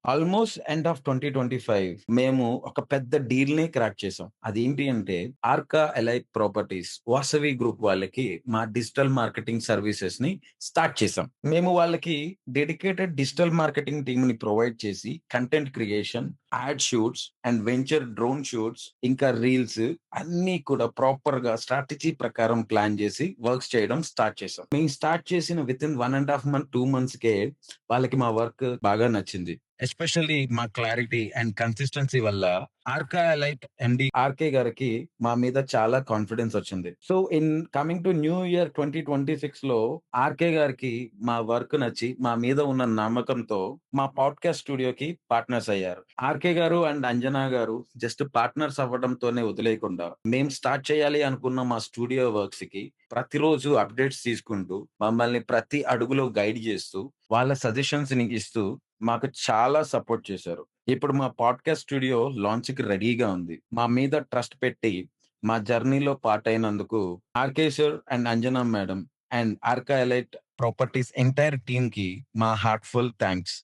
Almost end of 2025 మేము ఒక పెద్ద డీల్‌నే క్రాక్ చేసాం. అదేంటి అంటే Arka elite properties Vasavi group వాళ్ళకి మా డిజిటల్ మార్కెటింగ్ సర్వీసెస్‌ని స్టార్ట్ చేసాం. మేము వాళ్ళకి డెడికేటెడ్ డిజిటల్ మార్కెటింగ్ టీమ్‌ని ప్రొవైడ్ చేసి content creation, ad shoots and venture drone shoots ఇంకా రీల్స్ అన్నీ కూడా ప్రాపర్‌గా స్ట్రాటజీ ప్రకారం ప్లాన్ చేసి వర్క్స్ చేయడం స్టార్ట్ చేసాం. మేము స్టార్ట్ చేసిన వితిన్ 1 ½ మంత్, 2 మంత్స్‌కే వాళ్ళకి మా వర్క్ బాగా నచ్చింది. ఎస్పెషల్లీ మా క్లారిటీ అండ్ కన్సిస్టెన్సీ వల్ల ఆర్కా ఎలైట్ ఎండీ ఆర్‌కే గారికి మా మీద చాలా కాన్ఫిడెన్స్ వచ్చింది. So, in coming to new year 2026లో ఆర్‌కే గారికి మా వర్క్ నచ్చి మా మీద ఉన్న నమ్మకంతో మా పాడ్‌కాస్ట్ స్టూడియోకి పార్ట్నర్స్ అయ్యారు. ఆర్‌కే గారు అండ్ అంజనా గారు జస్ట్ పార్ట్నర్స్ అవ్వడంతోనే వదిలేయకుండా మేము స్టార్ట్ చేయాలి అనుకున్న మా స్టూడియో వర్క్స్‌కి ప్రతిరోజు అప్డేట్స్ తీసుకుంటూ, మమ్మల్ని ప్రతి అడుగులో గైడ్ చేస్తూ, వాళ్ళ సజెషన్స్‌ని ఇస్తూ మాకు చాలా సపోర్ట్ చేశారు. ఇప్పుడు మా పాడ్‌కాస్ట్ స్టూడియో లాంచ్‌కి రెడీగా ఉంది. మా మీద ట్రస్ట్ పెట్టి మా జర్నీలో పార్ట్ అయినందుకు RK sir and Anjana madam and Arka elite properties entire టీమ్‌కి మా హార్ట్‌ఫుల్ థాంక్స్.